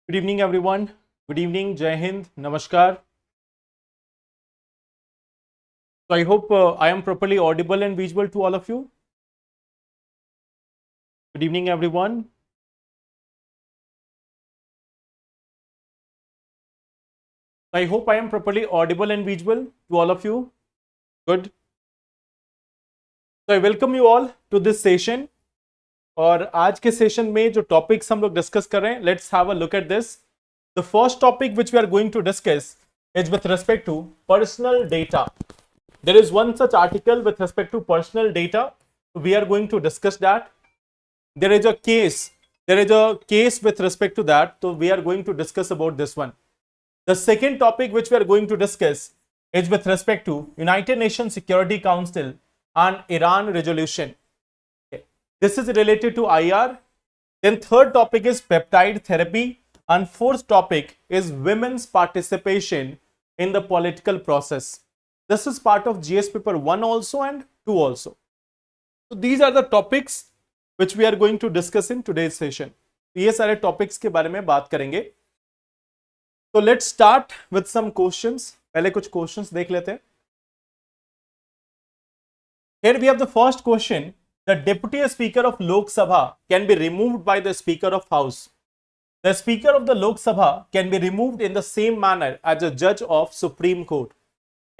Good evening, everyone. Good evening, Jai Hind, Namaskar. So I hope I am properly audible and visible to all of you. Good evening, everyone. I hope I am properly audible and visible to all of you. Good. So I welcome you all to this session. और आज के session में जो topics हम लोग discuss कर रहे हैं, let's have a look at this. The first topic which we are going to discuss is with respect to personal data. There is one such article with respect to personal data. We are going to discuss that. There is a case with respect to that. So we are going to discuss about this one. The second topic which we are going to discuss is with respect to United Nations Security Council and Iran resolution. Okay. This is related to IR. Then third topic is peptide therapy. And fourth topic is women's participation in the political process. This is part of GS paper 1 also and 2 also. So these are the topics which we are going to discuss in today's session. ये सारे topics के बारे में बात करेंगे. So let's start with some questions. पहले कुछ questions देख लेते हैं. Here we have the first question. The deputy speaker of Lok Sabha can be removed by the speaker of House. The Speaker of the Lok Sabha can be removed in the same manner as a judge of Supreme Court.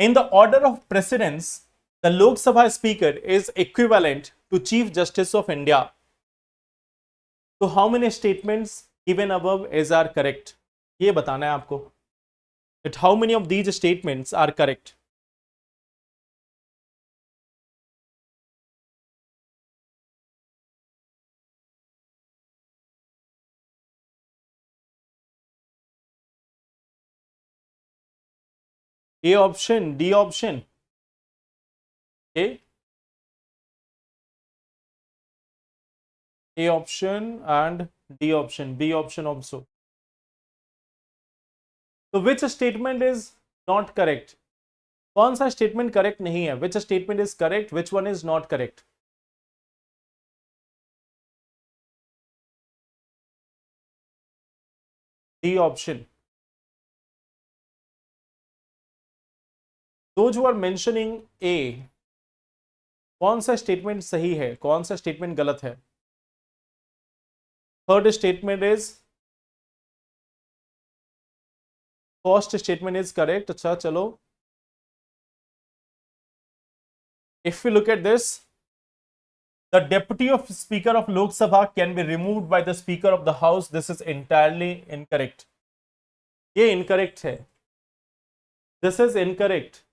In the order of precedence, the Lok Sabha Speaker is equivalent to Chief Justice of India. So how many statements given above are correct? ये बताना है आपको. That how many of these statements are correct? A option, D option, A option and D option, B option also. So which statement is not correct? कौन सा statement correct नहीं है? Which statement is correct? Which one is not correct? D option. Those who are mentioning A, कौन सा statement सही है, कौन सा स्टेटमेंट गलत है? Third statement is, first statement is correct. अच्छा चलो, if you look at this, the deputy of speaker of लोक सभा can be removed by the speaker of the house. This is entirely incorrect. ये incorrect है. This is incorrect.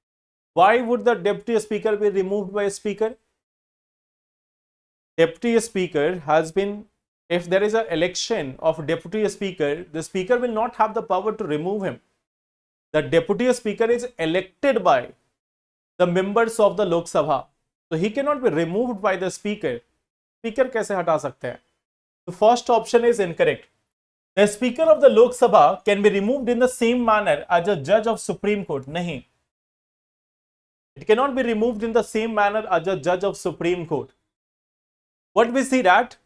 Why would the deputy speaker be removed by a speaker? Deputy speaker has been, if there is an election of deputy speaker, the speaker will not have the power to remove him. The deputy speaker is elected by the members of the Lok Sabha. So he cannot be removed by the speaker. Speaker कैसे हटा सकते हैं? The first option is incorrect. The speaker of the Lok Sabha can be removed in the same manner as a judge of Supreme Court. नहीं. It cannot be removed in the same manner as a judge of Supreme Court. What we see that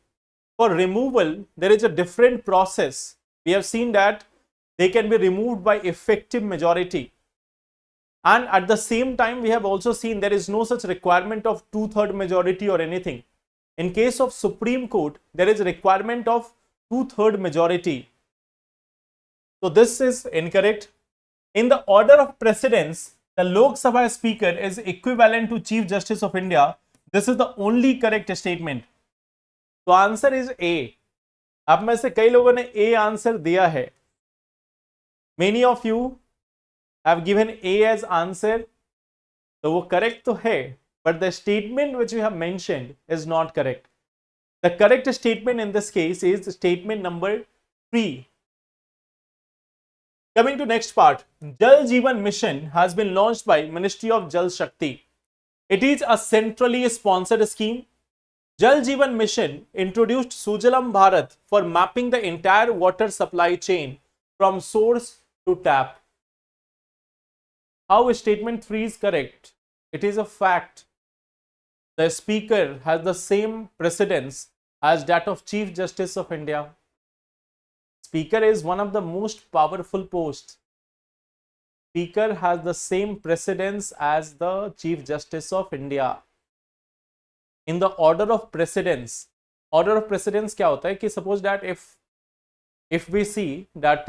for removal, there is a different process. We have seen that they can be removed by effective majority. And at the same time, we have also seen there is no such requirement of 2/3 majority or anything. In case of Supreme Court, there is a requirement of 2/3 majority. So this is incorrect. In the order of precedence, the Lok Sabha Speaker is equivalent to Chief Justice of India. This is the only correct statement. So answer is A. आप में से कई लोगों ने A answer दिया है. Many of you have given A as answer. तो वो correct तो है, but the statement which you have mentioned is not correct. The correct statement in this case is statement number 3. Coming to next part, Jal Jeevan Mission has been launched by Ministry of Jal Shakti. It is a centrally sponsored scheme. Jal Jeevan Mission introduced Sujalam Bharat for mapping the entire water supply chain from source to tap. How statement 3 is correct? It is a fact. The speaker has the same precedence as that of Chief Justice of India. Speaker is one of the most powerful posts. Speaker has the same precedence as the Chief Justice of India. In the order of precedence क्या होता है कि suppose that if we see that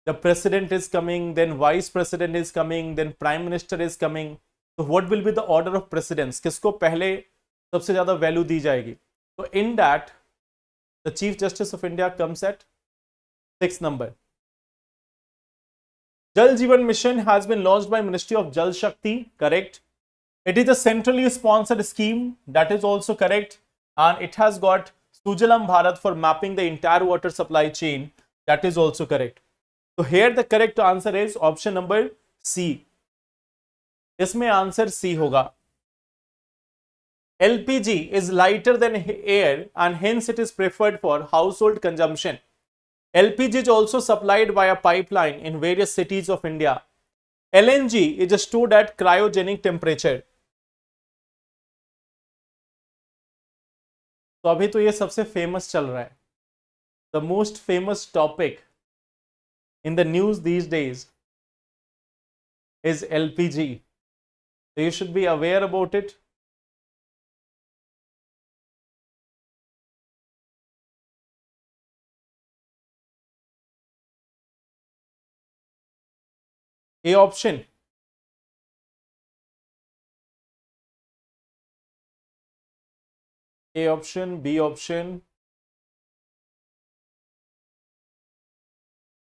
the president is coming, then vice president is coming, then prime minister is coming, so what will be the order of precedence? किसको पहले सबसे ज्यादा value दी जाएगी? So in that, the Chief Justice of India comes at 6th number. Jal Jeevan Mission has been launched by Ministry of Jal Shakti, correct. It is a centrally sponsored scheme, that is also correct, and it has got Sujalam Bharat for mapping the entire water supply chain, that is also correct. So here the correct answer is option number C. इसमें answer C होगा. LPG is lighter than air and hence it is preferred for household consumption. LPG is also supplied by a pipeline in various cities of India. LNG is stored at cryogenic temperature. तो अभी तो ये सबसे famous चल रहा है. The most famous topic in the news these days is LPG. So you should be aware about it. A option. A option, B option,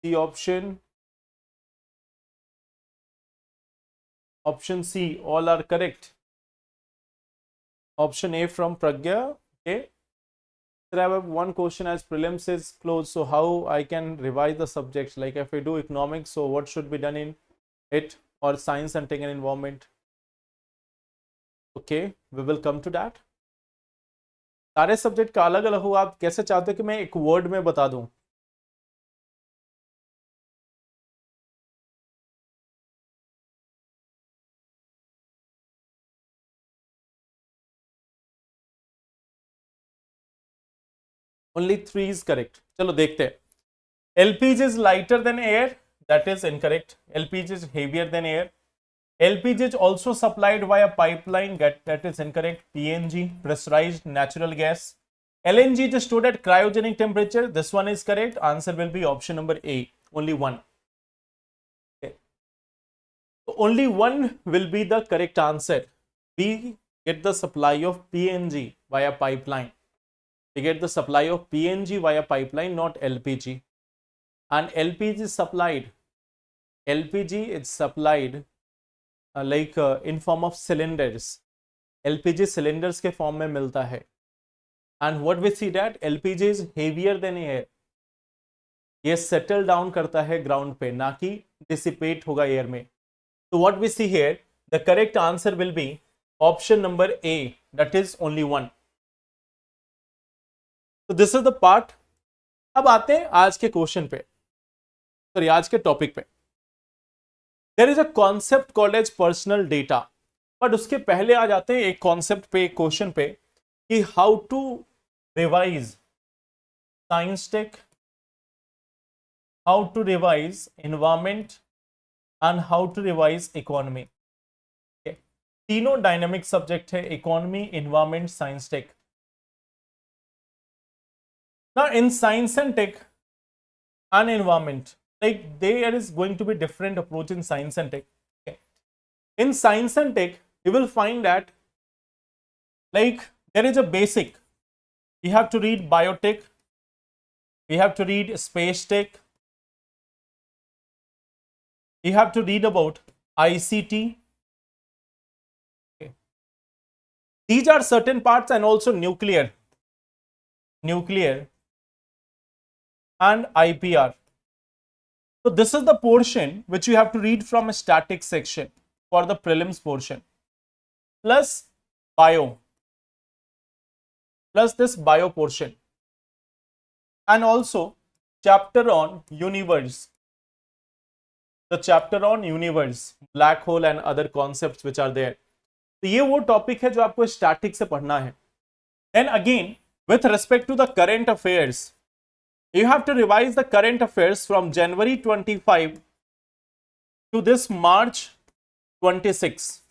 C option, option C, all are correct. Option A from Pragya. Okay. Sir, I have one question as prelims is closed, so how I can revise the subjects? Like if I do economics, so what should be done in it, or science and tech and environment? Okay, we will come to that. सारे subject का अलग अलग हो, आप कैसे चाहते हो कि मैं एक वर्ड में बता दूं? Only 3 is correct. चलो देखते हैं. LPG is lighter than air. That is incorrect. LPG is heavier than air. LPG is also supplied via pipeline. That is incorrect. PNG, pressurized natural gas. LNG is stored at cryogenic temperature. This one is correct. Answer will be option number A. Only one. Okay. So only one will be the correct answer. We get the supply of PNG via pipeline. We get the supply of PNG via pipeline, not LPG. And LPG is supplied. LPG is supplied in form of cylinders. LPG cylinders के form में मिलता है. And what we see that LPG is heavier than air. ये settle down करता है ground पे, ना कि dissipate होगा air में. So what we see here, the correct answer will be option number A. That is only one. So this is the part. अब आते हैं आज के क्वेश्चन पे, सॉरी आज के टॉपिक पे. There is a concept called as personal data. But उसके पहले आ जाते हैं एक कॉन्सेप्ट पे, एक क्वेश्चन पे, कि how to revise science tech, how to revise environment and how to revise economy. तीनों डायनामिक सब्जेक्ट है, economy, environment, science tech. Now in science and tech and environment, like there is going to be different approach in science and tech. Okay. In science and tech, you will find that like there is a basic. We have to read biotech, we have to read space tech, we have to read about ICT. Okay. These are certain parts, and also nuclear and IPR. So this is the portion which you have to read from a static section for the prelims portion, plus bio, plus this bio portion, and also chapter on universe, the chapter on universe, black hole and other concepts which are there. तो ये वो topic है जो आपको static से पढ़ना है. Then again, with respect to the current affairs, you have to revise the current affairs from January 25 to this March 26.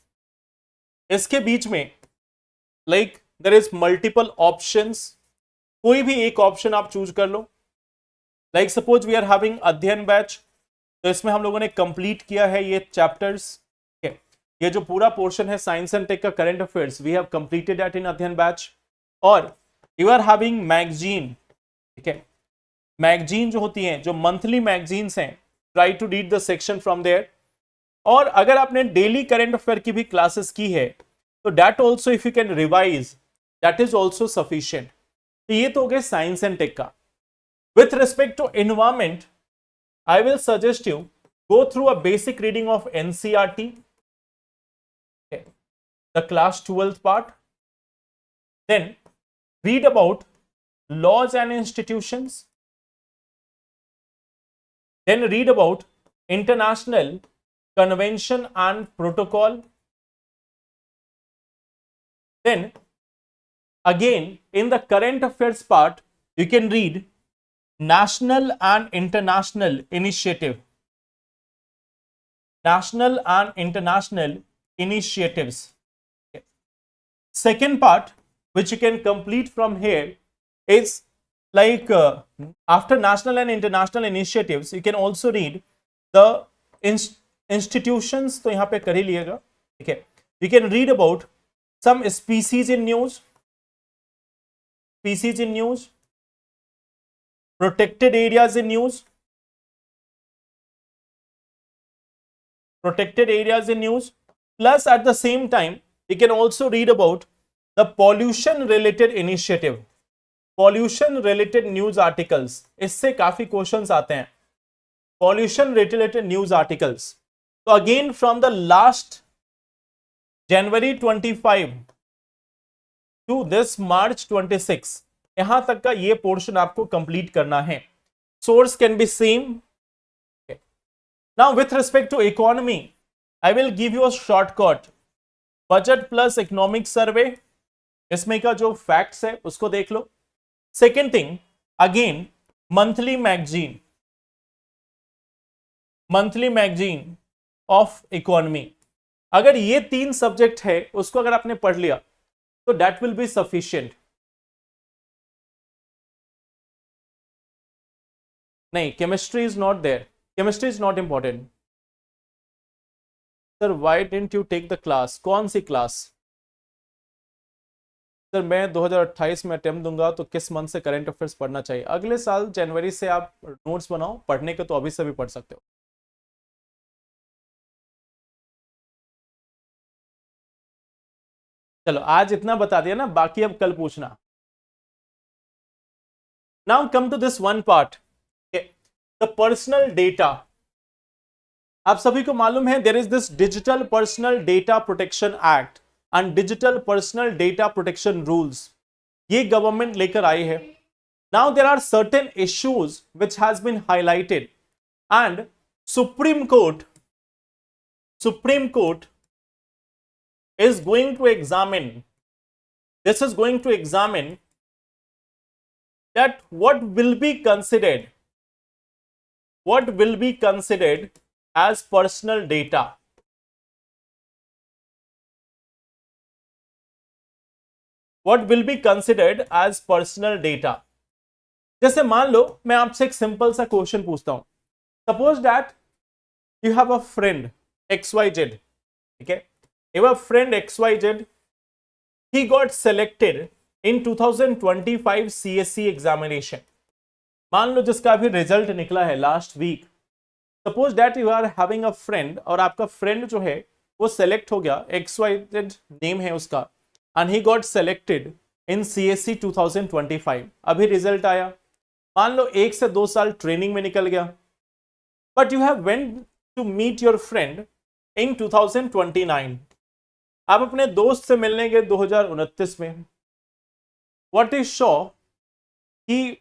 इसके बीच में like there is multiple options, कोई भी एक ऑप्शन आप चूज कर लो. Like suppose we are having अध्ययन batch, तो इसमें हम लोगों ने कंप्लीट किया है ये चैप्टर्स. ये जो पूरा पोर्शन है साइंस एंड टेक का current affairs, we have completed that in Adhyayan batch. और यू आर हैविंग मैगजीन, ठीक है, मैगजीन जो होती हैं, जो मंथली मैगजीन्स हैं, try to read the section from there. और अगर आपने डेली करंट अफेयर की भी क्लासेस की है तो that also if you can revise, that is also sufficient. तो ये तो हो गए साइंस एंड टेक का. With respect to environment, I will suggest you go through a basic reading of NCERT, okay, the class 12th part. Then read about laws and institutions. Then read about international convention and protocol. Then again in the current affairs part, you can read national and international initiative, national and international initiatives. Okay. Second part which you can complete from here is like after national and international initiatives you can also read the institutions. तो यहाँ पे कर ही लिएगा, ठीक है. You can read about some species in news, protected areas in news, plus at the same time you can also read about the pollution related initiative, pollution related news articles. इससे काफी questions आते हैं, pollution related news articles. So again from the last January 25 to this March 26, यहां तक का ये portion आपको complete करना है. Source can be same. Now with respect to economy, I will give you a shortcut, budget plus economic survey. इसमें का जो फैक्ट्स है उसको देख लो. Second thing, again monthly magazine of economy. अगर ये 3 सब्जेक्ट है उसको अगर आपने पढ़ लिया तो दैट विल बी सफिशिएंट. नहीं, chemistry is not there, chemistry is not important. Sir why didn't you take the class? कौन सी क्लास? सर मैं 2028 में अटेम्प्ट दूंगा तो किस मंथ से करंट अफेयर्स पढ़ना चाहिए? अगले साल जनवरी से आप नोट्स बनाओ, पढ़ने के तो अभी से भी पढ़ सकते हो. चलो आज इतना बता दिया ना, बाकी अब कल पूछना. Now come to this one part, the personal data. आप सभी को मालूम है there is this digital personal data protection act and digital personal data protection rules. ये गवर्नमेंट लेकर आई है. Now there are certain issues which has been highlighted and supreme court is going to examine, this is going to examine that what will be considered as personal data. What will be considered as personal data? जैसे मान लो मैं आपसे एक simple सा question पूछता हूं. Suppose that you have a friend XYZ, ठीक है. If a friend XYZ, he got selected in 2025 CSC examination. मान लो जिसका अभी रिजल्ट निकला है last week. Suppose that you are having a friend और आपका फ्रेंड जो है वो सेलेक्ट हो गया, XYZ नेम है उसका, and he got selected in CSC 2025. अभी रिजल्ट आया, मान लो 1 से 2 साल ट्रेनिंग में निकल गया, but you have went to meet your friend in 2029. आप अपने दोस्त से मिलने गए 2029 में. What is sure कि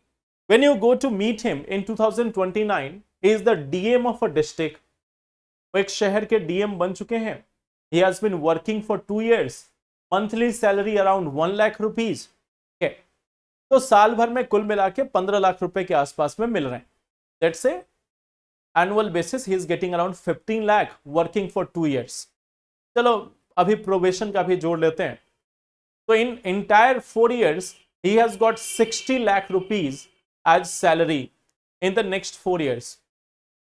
when you go to meet him in 2029, he is the DM of a district. वो एक शहर के DM बन चुके हैं. He has been working for 2 years. Monthly salary around 1 lakh rupees. है। तो साल भर में कुल मिला के 15 लाख रुपए के आसपास में मिल रहे हैं। Let's say annual basis he is getting around 15 lakh working for 2 years। चलो अभी प्रोबेशन का भी जोड़ लेते हैं। तो इन entire 4 years he has got 60 lakh rupees as salary in the next 4 years।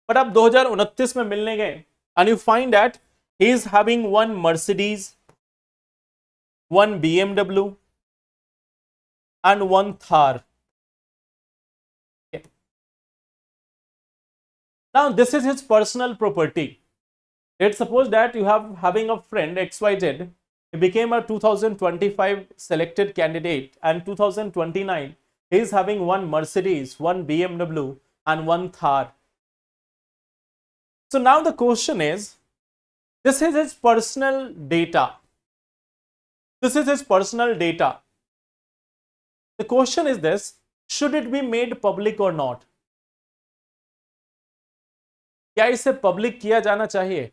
But अब 2029 में मिलने गए and you find that he is having one Mercedes, one BMW and one Thar। Okay. Now this is his personal property। Let's suppose that you have having a friend XYZ, he became a 2025 selected candidate and 2029 he is having one Mercedes, one BMW and one Thar। So now the question is, this is his personal data. This is his personal data। The question is this, should it be made public or not? क्या इसे public किया जाना चाहिए?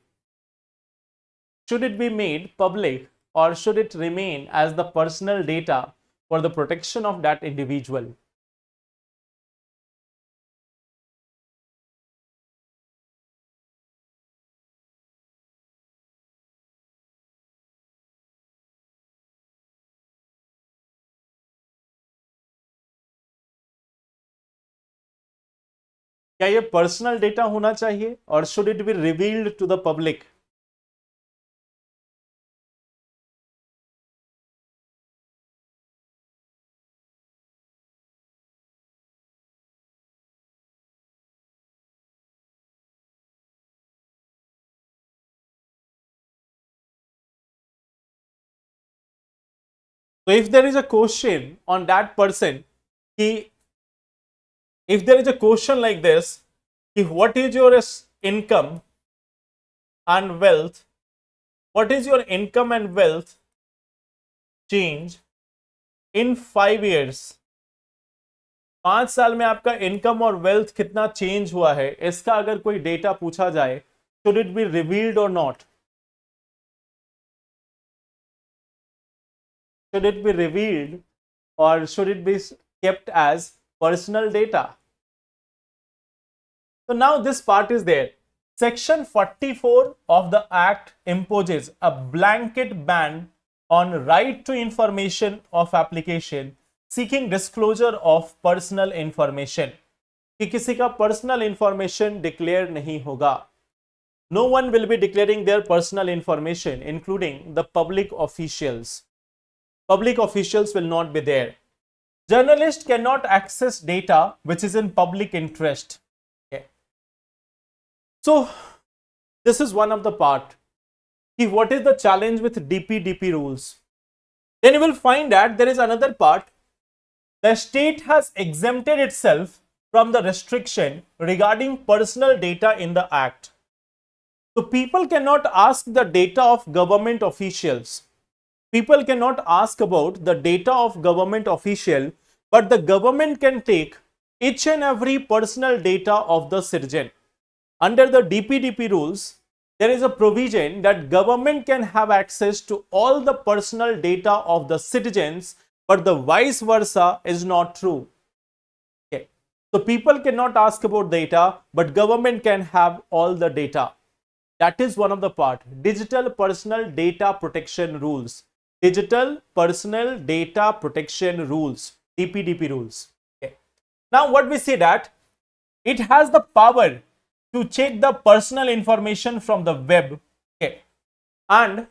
Should it be made public or should it remain as the personal data for the protection of that individual? क्या ये personal data होना चाहिए और should it be revealed to the public? So if there is a question on that person, if there is a question like this, if what is your income and wealth, what is your income and wealth change in 5 years? 5 साल में आपका income और wealth कितना change हुआ है, इसका अगर कोई डेटा पूछा जाए, should it be revealed or not? Should it be revealed or should it be kept as personal data? So now this part is there. Section 44 of the Act imposes a blanket ban on right to information of application seeking disclosure of personal information। कि किसी का personal information declare नहीं होगा। No one will be declaring their personal information, including the public officials। Public officials will not be there। Journalists cannot access data which is in public interest। Okay. So this is one of the part। What is the challenge with DPDP rules? Then you will find that there is another part। The state has exempted itself from the restriction regarding personal data in the Act। So people cannot ask the data of government officials। People cannot ask about the data of government official, but the government can take each and every personal data of the citizen। Under the DPDP rules, there is a provision that government can have access to all the personal data of the citizens, but the vice versa is not true। Okay. So people cannot ask about data, but government can have all the data। That is one of the part, digital personal data protection rules। Digital personal data protection rules, DPDP rules। Okay. Now what we say that it has the power to check the personal information from the web। Okay. And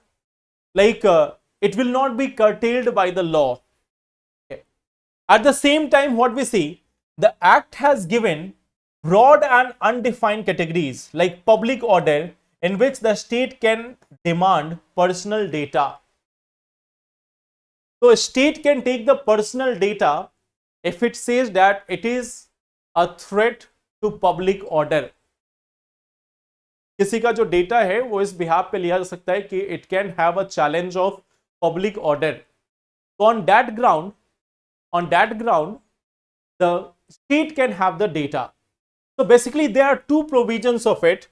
like it will not be curtailed by the law। Okay. At the same time, what we see, the Act has given broad and undefined categories like public order in which the state can demand personal data। So a state can take the personal data if it says that it is a threat to public order। किसी का जो data है वो इस behalf पे लिया जा सकता है कि it can have a challenge of public order. So on that ground, the state can have the data। So basically there are two provisions of it।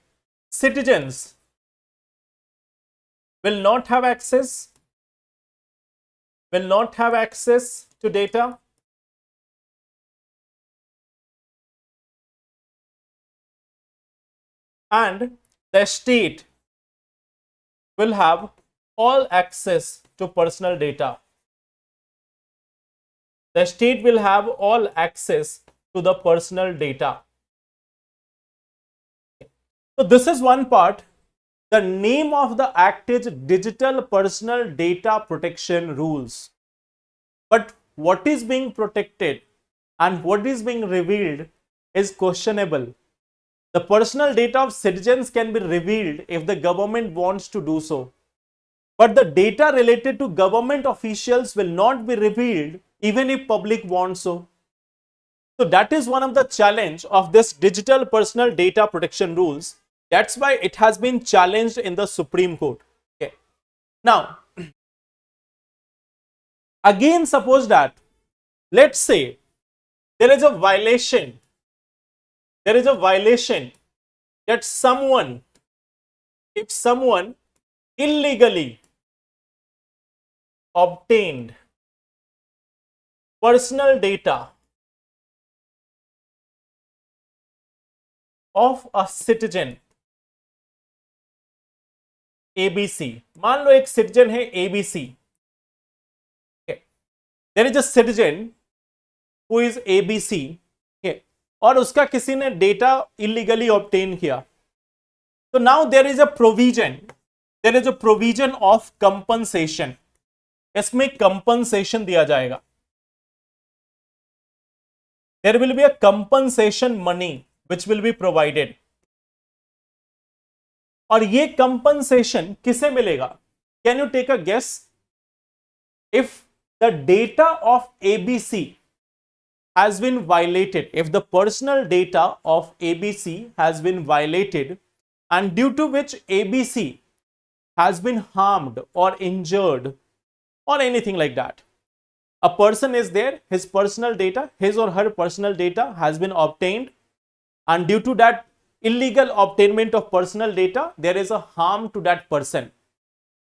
Citizens will not have access will not have access to data. And the state will have all access to personal data. The state will have all access to the personal data. So this is one part. The name of the act is Digital Personal Data Protection Rules. But what is being protected and what is being revealed is questionable. The personal data of citizens can be revealed if the government wants to do so. But the data related to government officials will not be revealed even if public wants so. So that is one of the challenge of this Digital Personal Data Protection Rules. That's why it has been challenged in the Supreme Court. Okay. Now, again, suppose that, let's say, there is a violation that if someone illegally obtained personal data of a citizen ABC, मान लो एक citizen है ABC, okay. There is a citizen who is ABC, okay. और उसका किसी ने data illegally obtain किया. तो now there is a provision of compensation. इसमें कंपनसेशन दिया जाएगा. There will be a compensation money which will be provided. और ये कंपनसेशन किसे मिलेगा? Can you take a guess? If the data of ABC has been violated, if the personal data of ABC has been violated and due to which ABC has been harmed or injured or anything like that, a person is there, his personal data, his or her personal data has been obtained, and due to that illegal obtainment of personal data, there is a harm to that person.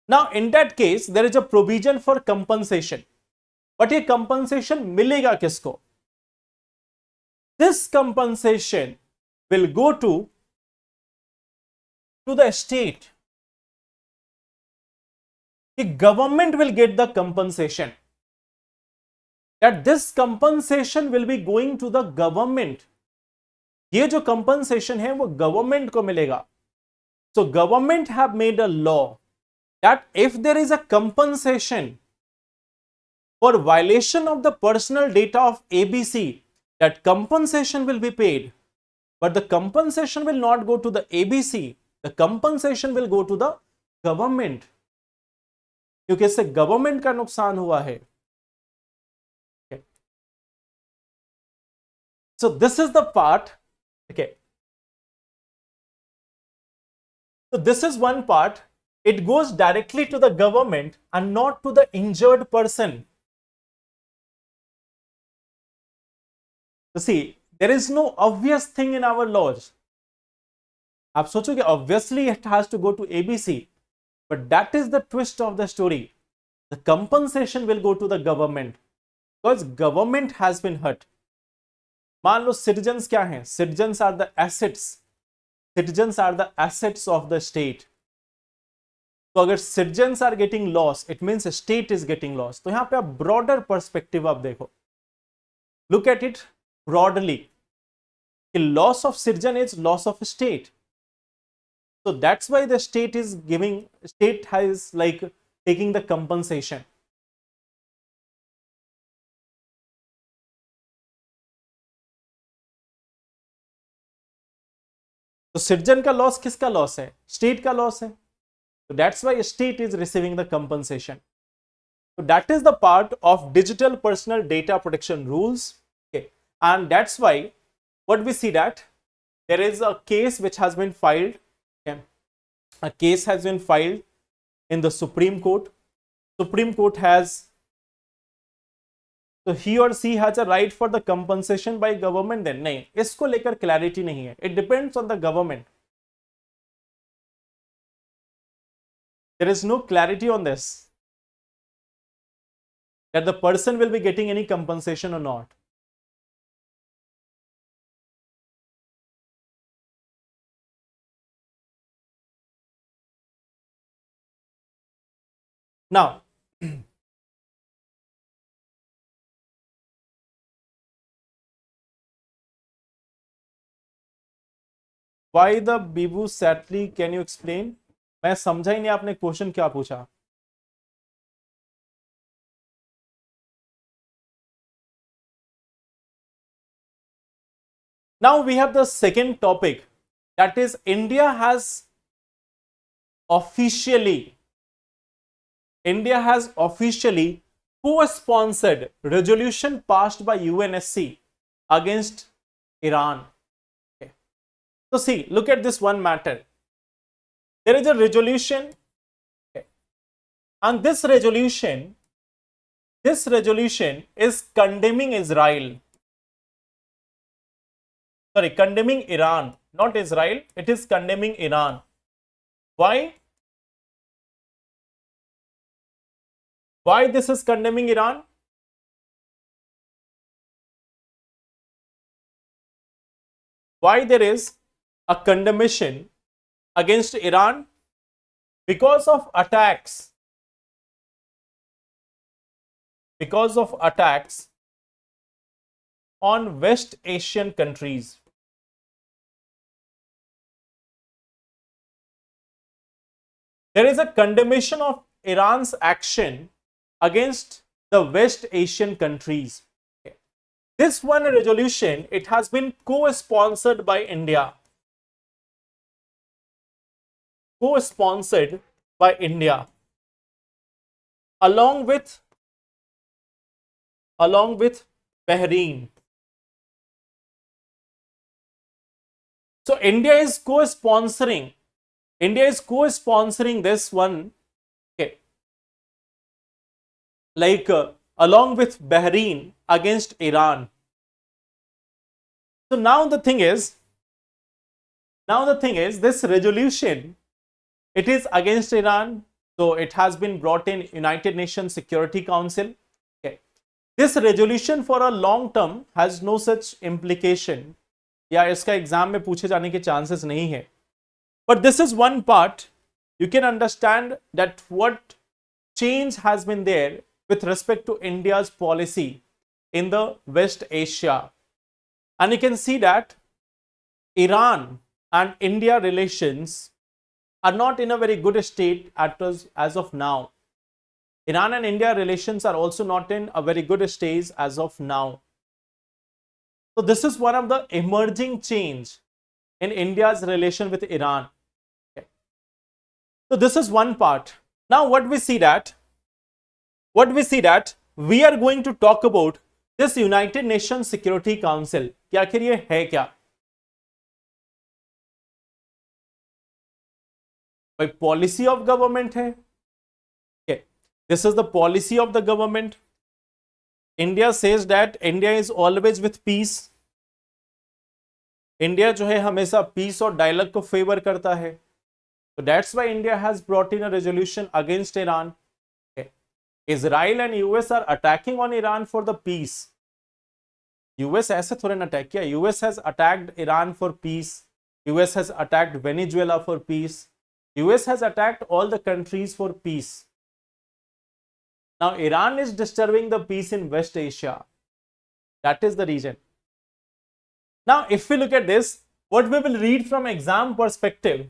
Now in that case there is a provision for compensation, but ये compensation मिलेगा किसको? This compensation will go to the state. The government will get the compensation. That this compensation will be going to the government. ये जो compensation है वो government को मिलेगा. So government have made a law that if there is a compensation for violation of the personal data of ABC, that compensation will be paid, but the compensation will not go to the ABC, the compensation will go to the government, क्योंकि इससे government का नुकसान हुआ है. Okay. So this is the part. Okay. So this is one part. It goes directly to the government and not to the injured person. So see, there is no obvious thing in our laws. आप सोचोगे obviously it has to go to ABC, but that is the twist of the story. The compensation will go to the government because government has been hurt. मान लो citizens क्या हैं? Citizens are the assets. Citizens are the assets of the state. तो अगर citizens are getting lost, it means state is getting lost. तो यहाँ पे आप broader perspective आप देखो. Look at it broadly. The loss of citizen is loss of state. So that's why the state is like taking the compensation. तो citizen का loss किसका loss है? State का loss है. So that's why state is receiving the compensation. So that is the part of digital personal data protection rules. Okay. And that's why what we see that there is a case which has been filed. Okay. A case has been filed in the Supreme Court. Supreme Court has, so he or she has a right for the compensation by government. Then नहीं, इसको लेकर clarity नहीं है. It depends on the government. There is no clarity on this. that the person will be getting any compensation or not? Now, why the Bibu sadly, can you explain? मैं समझा ही नहीं आपने question क्या पूछा. Now we have the second topic, that is India has officially co-sponsored resolution passed by UNSC against Iran. Okay. So see, look at this one matter. There is a resolution, okay, and this resolution is condemning Israel. Sorry, condemning Iran, not Israel. It is condemning Iran. Why? Why this is condemning Iran? Why there is a condemnation against Iran? Because of attacks. Because of attacks on West Asian countries. There is a condemnation of Iran's action against the West Asian countries. Okay. This one resolution, it has been co-sponsored by India. Co-sponsored by India along with Bahrain. So India is co-sponsoring this one, okay, like along with Bahrain against Iran. So now the thing is this resolution, it is against Iran, so it has been brought in United Nations Security Council. Okay. This resolution for a long term has no such implication, या इसका exam में पूछे जाने के chances नहीं है. But this is one part. You can understand that what change has been there with respect to India's policy in the West Asia. And you can see that Iran and India relations are not in a very good state as of now. Iran and India relations are also not in a very good stage as of now. So this is one of the emerging change in India's relation with Iran. Okay. So this is one part. Now what we see that we are going to talk about this United Nations Security Council. कि आखिर ये है क्या? भाई policy of government है. Okay. This is the policy of the government. India says that India is always with peace. India जो है हमेशा peace और dialogue को favor करता है. So that's why India has brought in a resolution against Iran. Okay. Israel and US are attacking on Iran for the peace. US ऐसे थोड़े ना अटैक किया. US has attacked Iran for peace. US has attacked Venezuela for peace. US has attacked all the countries for peace. Now Iran is disturbing the peace in West Asia. That is the reason. Now if we look at this, what we will read from exam perspective,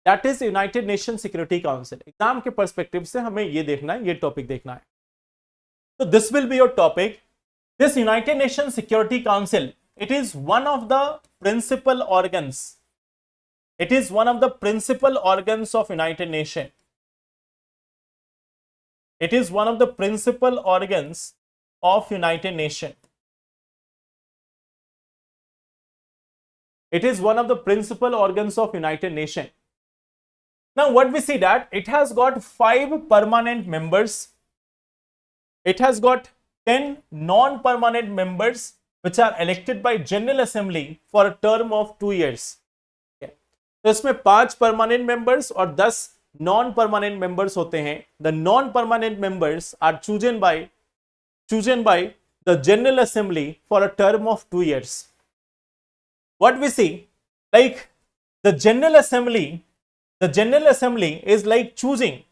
that is United Nations Security Council. Exam के perspective से हमें ये देखना है, ये topic देखना है. So this will be your topic. This United Nations Security Council, it is one of the principal organs. It is one of the principal organs of United Nations. It is one of the principal organs of United Nations. It is one of the principal organs of United Nations. Now what we see that it has got 5 permanent members. It has got 10 non-permanent members which are elected by General Assembly for a term of 2 years. Okay. तो इसमें 5 permanent members और 10 non permanent members होते हैं, the non permanent members are chosen by the general assembly for a term of 2 years. What we see, like the general assembly is like choosing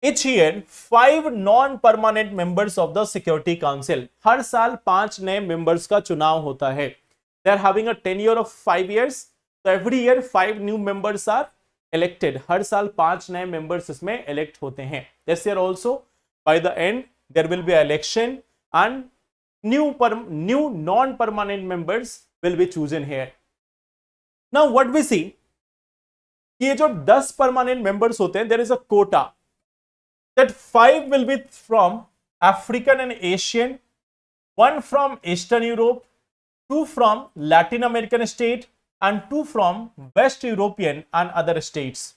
each year 5 non-permanent members of the Security Council. हर साल 5 नए members का चुनाव होता है. They are having a tenure of 5 years. So every year 5 new members are elected. हर साल 5 नए members इसमें elect होते हैं. This year also by the end there will be an election and new non-permanent members will be chosen here. Now what we see, ये जो 10 permanent members होते हैं, there is a quota that 5 will be from African and Asian, 1 from Eastern Europe, 2 from Latin American state, and 2 from West European and other states.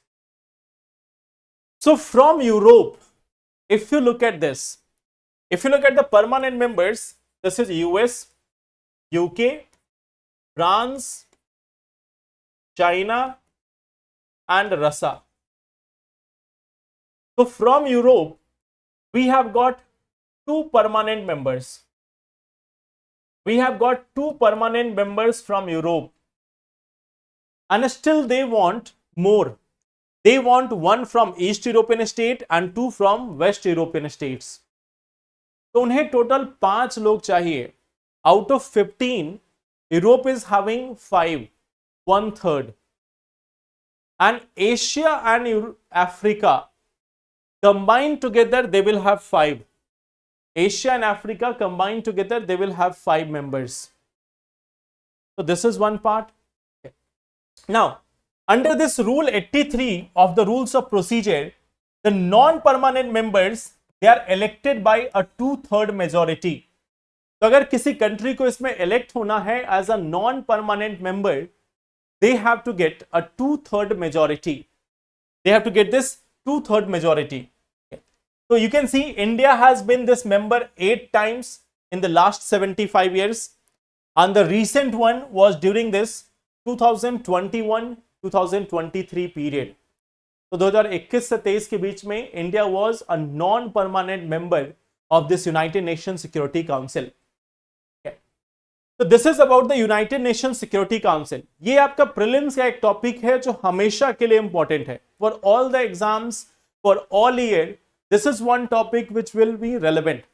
So from Europe, if you look at this, if you look at the permanent members, this is US, UK, France, China, and Russia. So from Europe, we have got 2 permanent members. We have got 2 permanent members from Europe. And still they want more. They want 1 from East European state and 2 from West European states. तो उन्हें total 5 लोग चाहिए. Out of 15, Europe is having 5, 1/3. And Asia and Africa combined together, they will have 5. Asia and Africa combined together, they will have 5 members. So this is one part. Okay. Now, under this rule 83 of the rules of procedure, the non-permanent members, they are elected by a 2/3 majority. तो अगर किसी country को इसमें elect होना है as a non-permanent member, they have to get a 2/3 majority. They have to get this 2/3 majority. Okay. So you can see India has been this member 8 times in the last 75 years, and the recent one was during this 2021-2023 period. तो 2021 से 23 के बीच में India was a non permanent member of this united nation security council. तो this is about the united nation security council. ये आपका prelims का एक टॉपिक है जो हमेशा के लिए इंपॉर्टेंट है. For all the exams, for all year, this is one topic which will be relevant.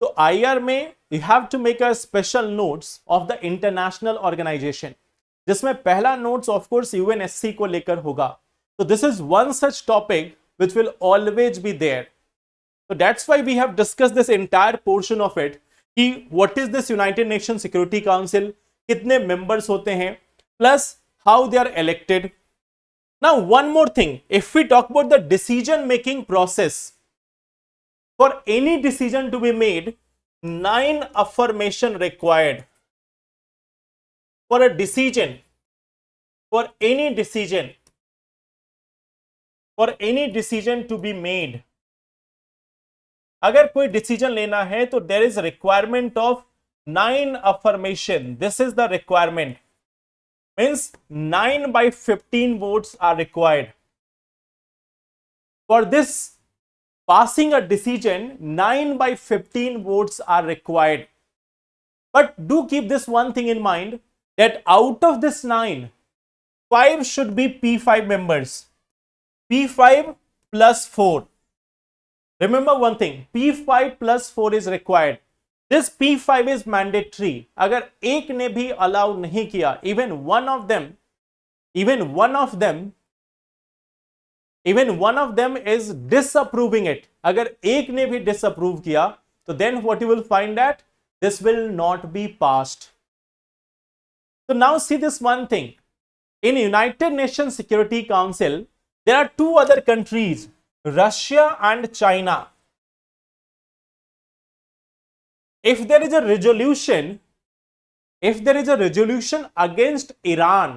तो आईआर में you have to make a special notes of the international organisation, जिसमें पहला नोट्स ऑफकोर्स यूएनएससी को लेकर होगा. So this is one such topic which will always be there. So that's why we have discussed this entire portion of it. कि what is this United Nations Security Council, कितने members होते हैं, plus how they are elected. Now one more thing, if we talk about the decision making process, for any decision to be made, 9 affirmation required. For a decision, for any decision to be made, अगर कोई decision लेना है तो there is requirement of 9 affirmation. This is the requirement. Means 9/15 votes are required. For this passing a decision, 9/15 votes are required. But do keep this one thing in mind, that out of this 9, 5 should be P5 members. P5 plus 4. Remember one thing, P5 plus 4 is required. This P5 is mandatory. अगर एक ने भी allow नहीं किया, even one of them is disapproving it. अगर एक ने भी disapprove किया, तो then what you will find that this will not be passed. So now see this one thing. In United Nations Security Council, there are 2 other countries, Russia and China. If there is a resolution against Iran,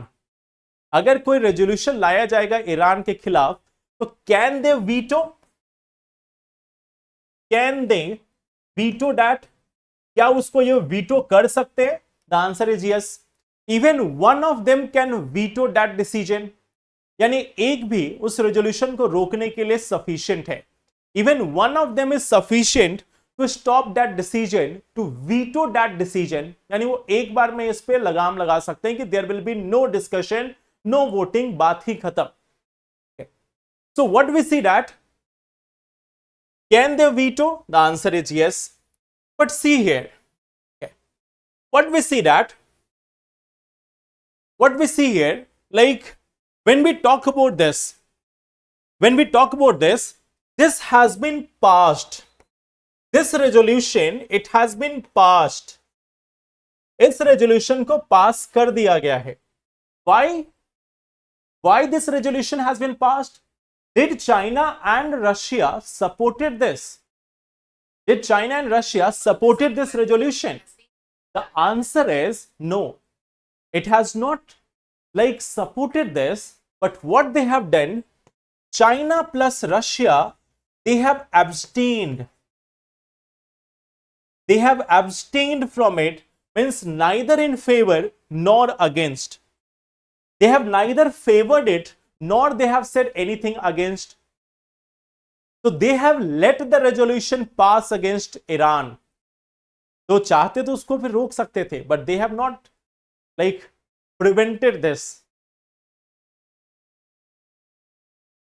अगर कोई resolution लाया जाएगा Iran के खिलाफ, तो can they veto? Can they veto that? क्या उसको ये veto कर सकते हैं? The answer is yes. Even one of them can veto that decision. यानी एक भी उस रेजोल्यूशन को रोकने के लिए सफिशिएंट है. Even one of them is sufficient to stop that decision, to veto that decision. यानी वो एक बार में इस पे लगाम लगा सकते हैं कि there will be no discussion, no voting, बात ही खत्म. So what we see that, can they veto? The answer is yes. But see here, what we see here, like when we talk about this, this has been passed. This resolution, it has been passed. इस resolution को pass कर दिया गया है. Why this resolution has been passed? Did China and Russia supported this? Did China and Russia supported this resolution? The answer is no. It has not like supported this, but what they have done, China plus Russia, they have abstained. They have abstained from it, means neither in favor nor against. They have neither favored it nor they have said anything against. So they have let the resolution pass against Iran. तो चाहते तो उसको फिर रोक सकते थे, but they have not like prevented this.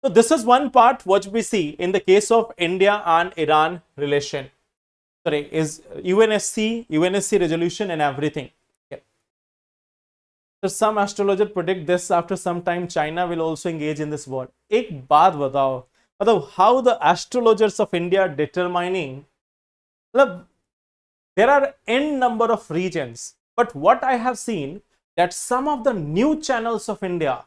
So this is one part what we see in the case of India and Iran relation. Sorry, is UNSC resolution and everything. So some astrologers predict this after some time China will also engage in this war. एक बात बताओ, मतलब how the astrologers of India are determining, मतलब there are n number of regions, but what I have seen that some of the new channels of India,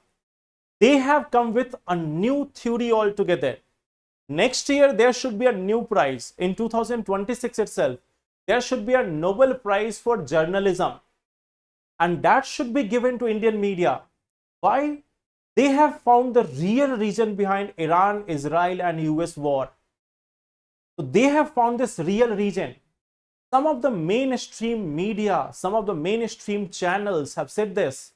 they have come with a new theory altogether. Next year there should be a new prize. In 2026 itself, there should be a Nobel Prize for journalism. And that should be given to Indian media. Why? They have found the real reason behind Iran, Israel and US war. So they have found this real reason. Some of the mainstream media, some of the mainstream channels have said this,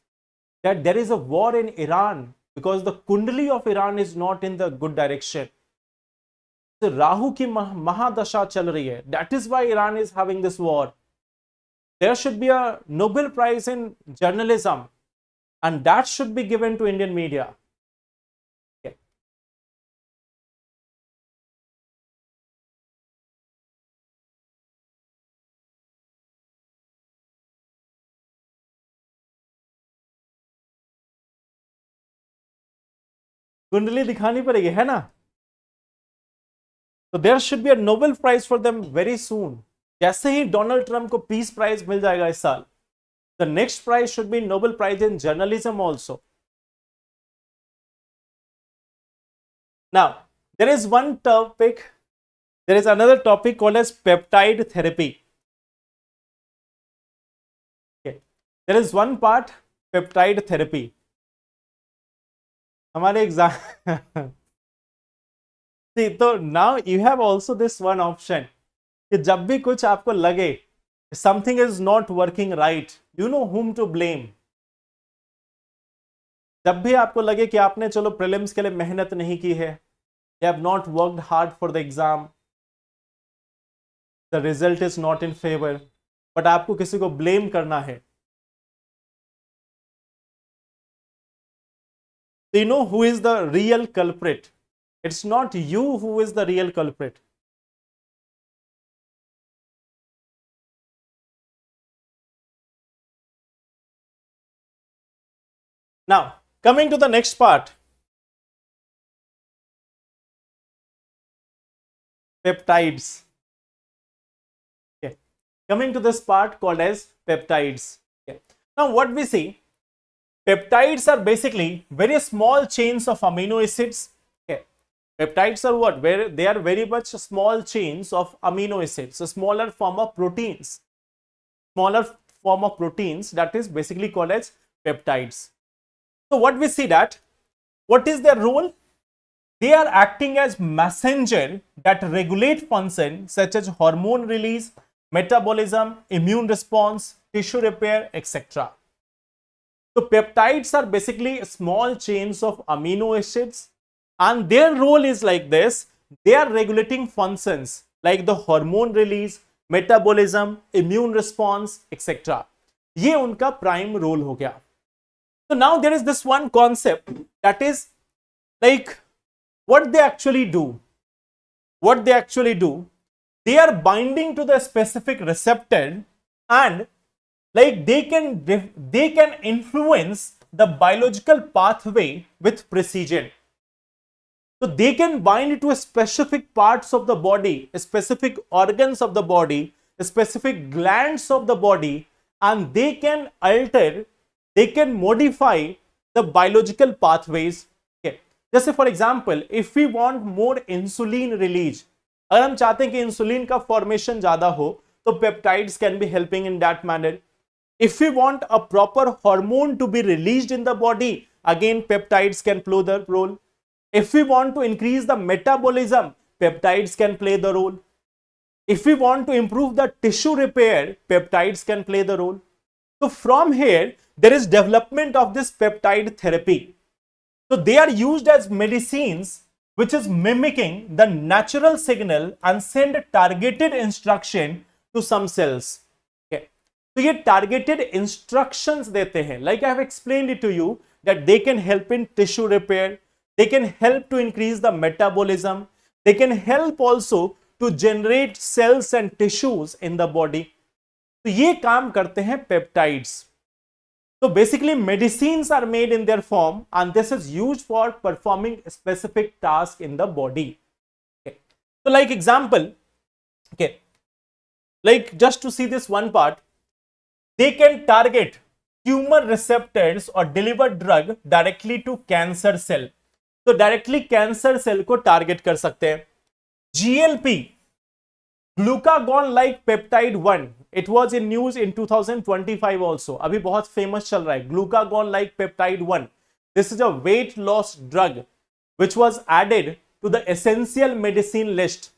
that there is a war in Iran because the Kundali of Iran is not in the good direction. So Rahu ki Mahadasha chal rahi hai. That is why Iran is having this war. There should be a Nobel Prize in journalism, and that should be given to Indian media. Okay. कुंडली दिखानी पड़ेगी, है ना? So there should be a Nobel Prize for them very soon. जैसे ही Donald Trump को peace prize मिल जाएगा इस साल, the next prize should be Nobel prize in journalism also. Now there is one topic, there is another topic called as peptide therapy. There is one part peptide therapy. हमारे exam तो now you have also this one option कि जब भी कुछ आपको लगे something is not working right, you know whom to blame. जब भी आपको लगे कि आपने चलो प्रीलिम्स के लिए मेहनत नहीं की है, you have not worked hard for the exam, the result is not in favor, but आपको किसी को ब्लेम करना है, so you know who is the real culprit. It's not you who is the real culprit. Now, coming to the next part, peptides. Okay. Coming to this part called as peptides. Okay. Now, what we see, peptides are basically very small chains of amino acids. Okay. Peptides are what? Where they are very much small chains of amino acids, a smaller form of proteins. Smaller form of proteins that is basically called as peptides. So what we see that, what is their role? They are acting as messenger that regulate function such as hormone release, metabolism, immune response, tissue repair, etc. So peptides are basically small chains of amino acids, and their role is like this. They are regulating functions like the hormone release, metabolism, immune response, etc. ये उनका prime role हो गया. So now there is this one concept, that is like what they actually do. What they actually do, they are binding to the specific receptor, and like they can influence the biological pathway with precision. So they can bind to a specific parts of the body, specific organs of the body, specific glands of the body, and they can alter, they can modify the biological pathways. Okay. जैसे for example, if we want more insulin release, अगर हम चाहते हैं कि insulin का formation ज्यादा हो, तो peptides can be helping in that manner. If we want a proper hormone to be released in the body, again peptides can play the role. If we want to increase the metabolism, peptides can play the role. If we want to improve the tissue repair, peptides can play the role. So from here, there is development of this peptide therapy. So they are used as medicines which is mimicking the natural signal and send targeted instruction to some cells. तो ये targeted instructions देते हैं. Like I have explained it to you that they can help in tissue repair, they can help to increase the metabolism, they can help also to generate cells and tissues in the body. तो ये काम करते हैं peptides. तो basically medicines are made in their form and this is used for performing specific task in the body. तो like example, okay, like just to see this one part, they can target tumor receptors or deliver drug directly to cancer cell. तो directly cancer cell को target कर सकते हैं. GLP, glucagon like peptide 1, it was in news in 2025 also. अभी बहुत famous चल रहा है glucagon like peptide 1. This is a weight loss drug which was added to the essential medicine list.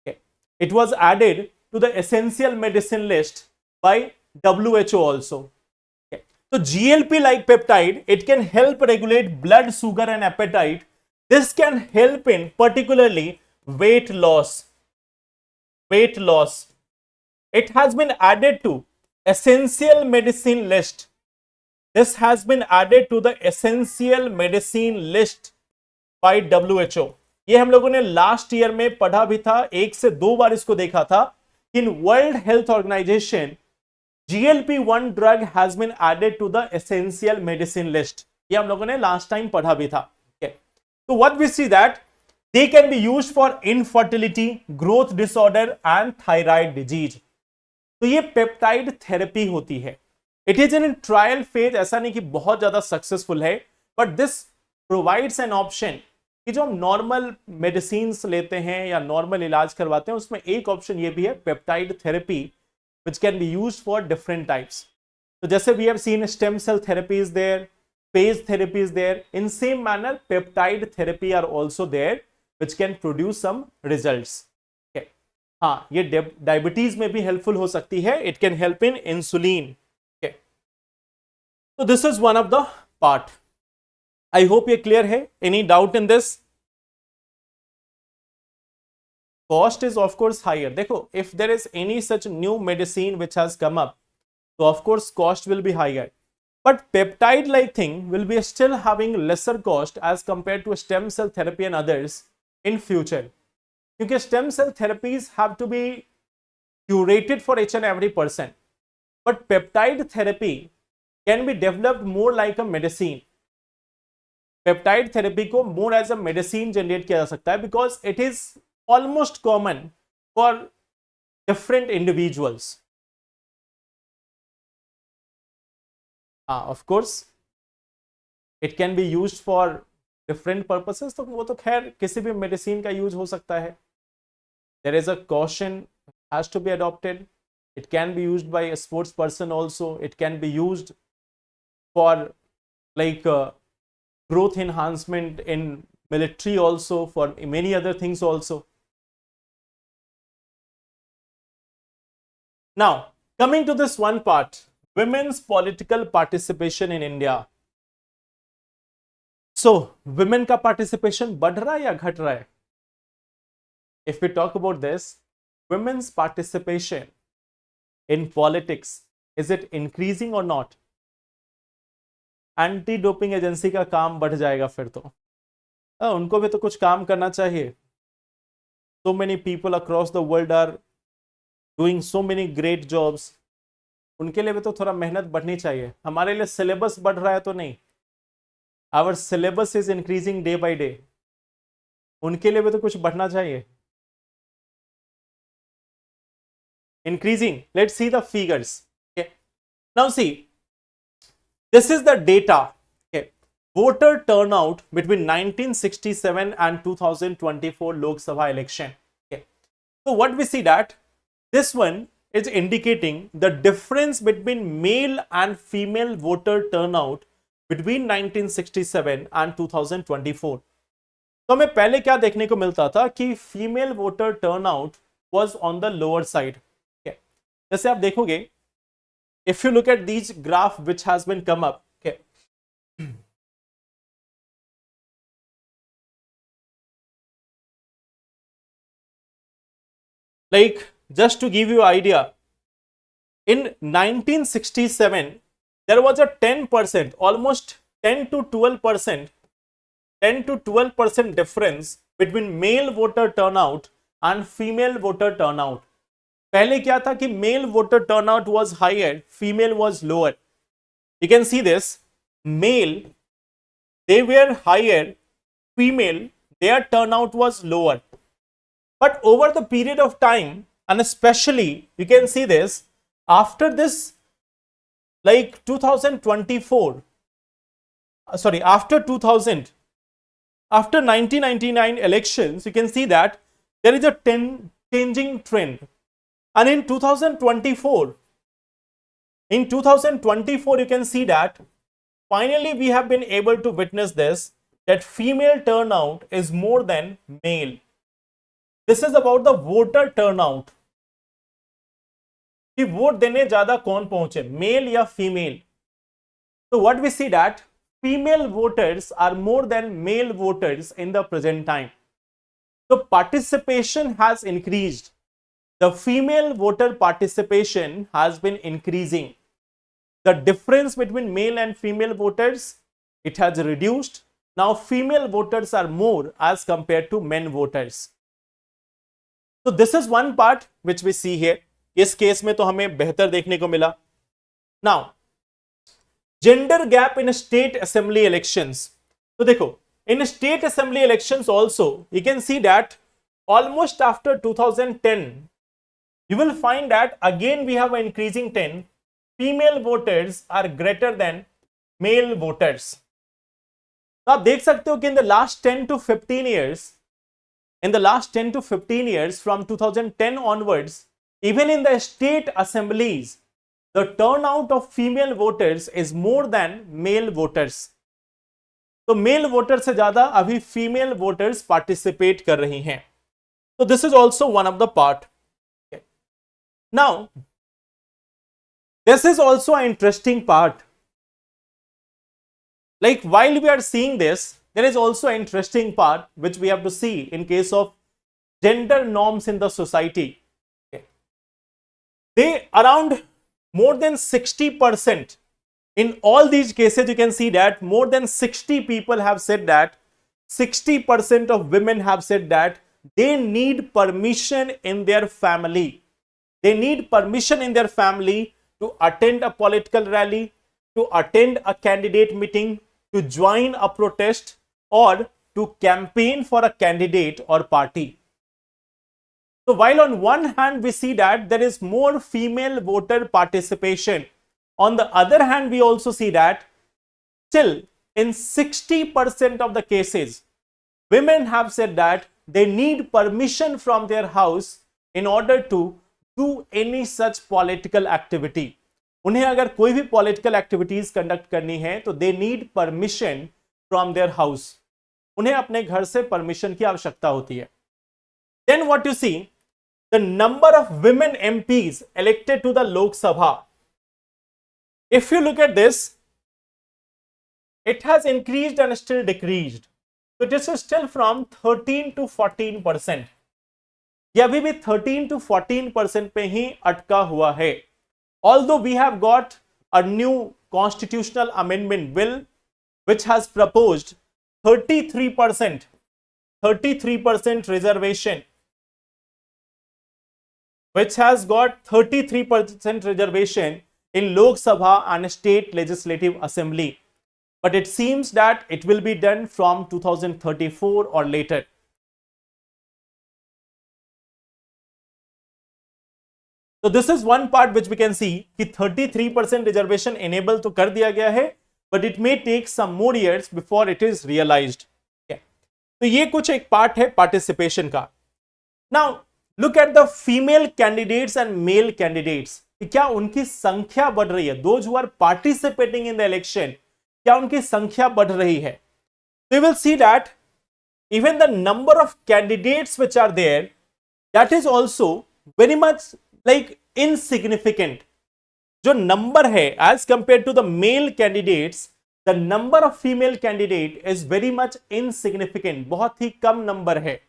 Okay. It was added to the essential medicine list by WHO also. Okay. So GLP like peptide, it can help regulate blood sugar and appetite. This can help in particularly weight loss. Weight loss. It has been added to essential medicine list. This has been added to the essential medicine list by WHO. ये हम लोगों ने last year में पढ़ा भी था, 1 से 2 बार इसको देखा था. In World Health Organization, GLP-1 drug has been added to the essential medicine list. ये हम लोगों ने लास्ट टाइम पढ़ा भी था. Okay. So what we see that they can be used for infertility, growth disorder and thyroid disease. तो ये peptide therapy होती है. It is in trial phase. ऐसा नहीं कि बहुत ज्यादा सक्सेसफुल है, but this provides an option कि जो हम नॉर्मल मेडिसिन लेते हैं या नॉर्मल इलाज करवाते हैं, उसमें एक ऑप्शन ये भी है peptide therapy which can be used for different types. So जैसे we have seen stem cell therapy is there, phage therapy is there, in same manner peptide therapy are also there which can produce some results. Okay. हाँ, ये diabetes में भी helpful हो सकती है. It can help in insulin. Okay. So this is one of the part. I hope ये clear है. Any doubt in this? Cost is of course higher. देखो, if there is any such new medicine which has come up, so of course cost will be higher. But peptide like thing will be still having lesser cost as compared to stem cell therapy and others in future. क्योंकि stem cell therapies have to be curated for each and every person. But peptide therapy can be developed more like a medicine. Peptide therapy को more as a medicine generate किया जा सकता है because it is almost common for different individuals. Of course, it can be used for different purposes. तो वो तो खैर किसी भी मेडिसिन का यूज हो सकता है. There is a caution has to be adopted. It can be used by a sports person also. It can be used for like growth enhancement in military also, for many other things also. Now, coming to this one part, women's political participation in India. So women का participation बढ़ रहा है या घट रहा है? If we talk about this, women's participation in politics, is it increasing or not? Anti doping agency का काम बढ़ जाएगा फिर तो। उनको भी तो कुछ काम करना चाहिए। So many people across the world are doing so many great jobs. उनके लिए भी तो थोड़ा मेहनत बढ़नी चाहिए। हमारे लिए सिलेबस बढ़ रहा है तो नहीं, our syllabus is increasing day by day. उनके लिए भी तो कुछ बढ़ना चाहिए। Increasing. Let's see the figures. Okay. Now see, this is the data. Okay. Voter turnout between 1967 and 2024 Lok Sabha election. Okay. So what we see that this one is indicating the difference between male and female voter turnout between 1967 and 2024. तो हमें पहले क्या देखने को मिलता था कि female voter turnout was on the lower side. जैसे आप देखोगे, if you look at these graph which has been come up, like just to give you idea, in 1967 there was a 10%, almost 10 to 12%, 10 to 12% difference between male voter turnout and female voter turnout. पहले क्या था कि male voter turnout was higher, female was lower. You can see this, male they were higher, female their turnout was lower. But over the period of time, and especially you can see this after this, like 2024, sorry, after 2000, after 1999 elections, you can see that there is a changing trend. And in 2024, you can see that finally we have been able to witness this, that female turnout is more than male. This is about the voter turnout. कि vote देने ज्यादा कौन पहुंचे, mail या female. So what we see that female voters are more than male voters in the present time. So participation has increased. The female voter participation has been increasing. The difference between male and female voters, it has reduced. Now female voters are more as compared to men voters. So this is one part which we see here. इस case में तो हमें बेहतर देखने को मिला. Now gender gap in state assembly elections. तो देखो, in state assembly elections also you can see that almost after 2010 you will find that again we have an increasing trend. Female voters are greater than male voters. तो आप देख सकते हो कि in the last 10 to 15 years, from 2010 onwards, even in the state assemblies, the turnout of female voters is more than male voters. तो mail voter से ज्यादा अभी फीमेल वोटर्स पार्टिसिपेट कर रही हैं. तो this is also one of the part. Now, this is also an interesting part. Like while we are seeing this, there is also an interesting part which we have to see in case of gender norms in the society. Okay. They around more than 60%. In all these cases, you can see that more than 60 people have said that, 60% of women have said that they need permission in their family. They need permission in their family to attend a political rally, to attend a candidate meeting, to join a protest, or to campaign for a candidate or party. So while on one hand we see that there is more female voter participation, on the other hand we also see that still in 60% of the cases, women have said that they need permission from their house in order to do any such political activity. उन्हें अगर कोई भी political activities conduct करनी है तो they need permission from their house. उन्हें अपने घर से permission की आवश्यकता होती है. Then what you see, the number of women MPs elected to the Lok Sabha. If you look at this, it has increased and still decreased. So this is still from 13 to 14%. ये अभी भी 13 to 14% पे ही अटका हुआ है. Although we have got a new constitutional amendment bill which has proposed 33% reservation, which has got 33% reservation in Lok Sabha and state legislative assembly, but it seems that it will be done from 2034 or later. So this is one part which we can see कि 33% reservation enable तो कर दिया गया है, but it may take some more years before it is realized. Okay. तो ये कुछ एक पार्ट है पार्टिसिपेशन का. Now look at the female candidates and male candidates. क्या उनकी संख्या बढ़ रही है? Those who are participating in the election, क्या उनकी संख्या बढ़ रही है? You will see that even the number of candidates which are there, that is also very much like insignificant. जो नंबर है as compared to the male candidates, the number of female candidate is very much insignificant. बहुत ही कम number है.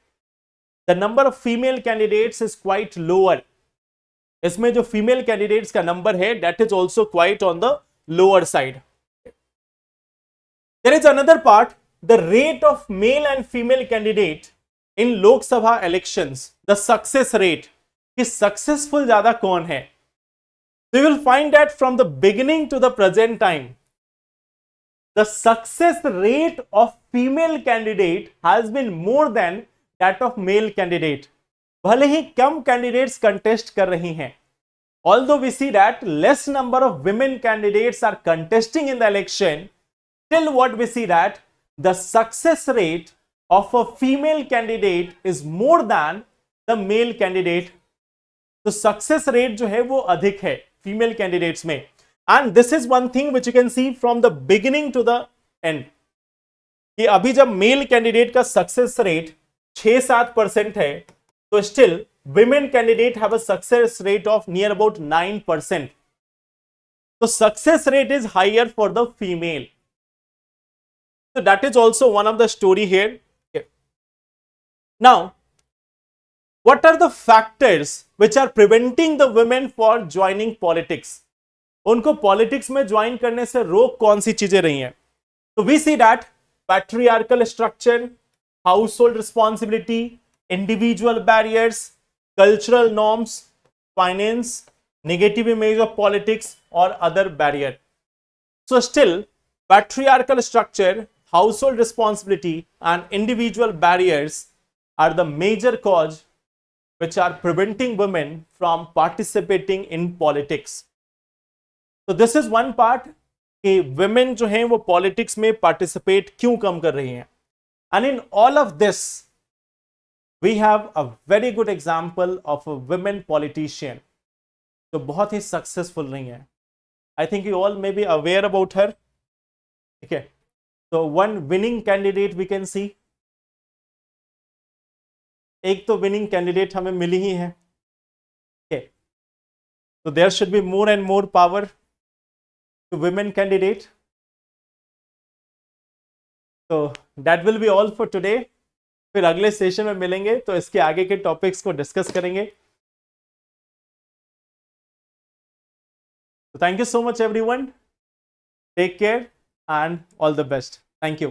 The number of female candidates is quite lower. इसमें जो female candidates का number है, that is also quite on the lower side. There is another part, the rate of male and female candidate in Lok Sabha elections, the success rate. कि successful ज्यादा कौन है? You will find that from the beginning to the present time, the success rate of female candidate has been more than that of male candidate. भले ही कम candidates contest कर रही हैं. Although we see that less number of women candidates are contesting in the election, still what we see that the success rate of a female candidate is more than the male candidate. तो success rate जो है वो अधिक है female candidates में. And this is one thing which you can see from the beginning to the end, कि अभी जब मेल कैंडिडेट का सक्सेस रेट 6-7% है, तो still women candidate have a success rate of near about 9%. तो success rate is higher for the female. So that is also one of the story here. Okay. Now, what are the factors which are preventing the women for joining politics? उनको politics में join करने से रोक कौन सी चीजें रही हैं? तो we see that patriarchal structure, household responsibility, individual barriers, cultural norms, finance, negative image of politics or other barrier. So still patriarchal structure, household responsibility and individual barriers are the major cause which are preventing women from participating in politics. So this is one part कि women जो हैं वो politics में participate क्यों कम कर रही हैं. And in all of this, we have a very good example of a women politician जो बहुत ही successful रही हैं. I think you all may be aware about her. Okay. So one winning candidate we can see. एक तो winning candidate हमें मिली ही है. तो there should be more and more power to women candidate. तो that will be all for today. फिर अगले session में मिलेंगे तो इसके आगे के टॉपिक्स को डिस्कस करेंगे. Thank you so much everyone. Take care and all the best. Thank you.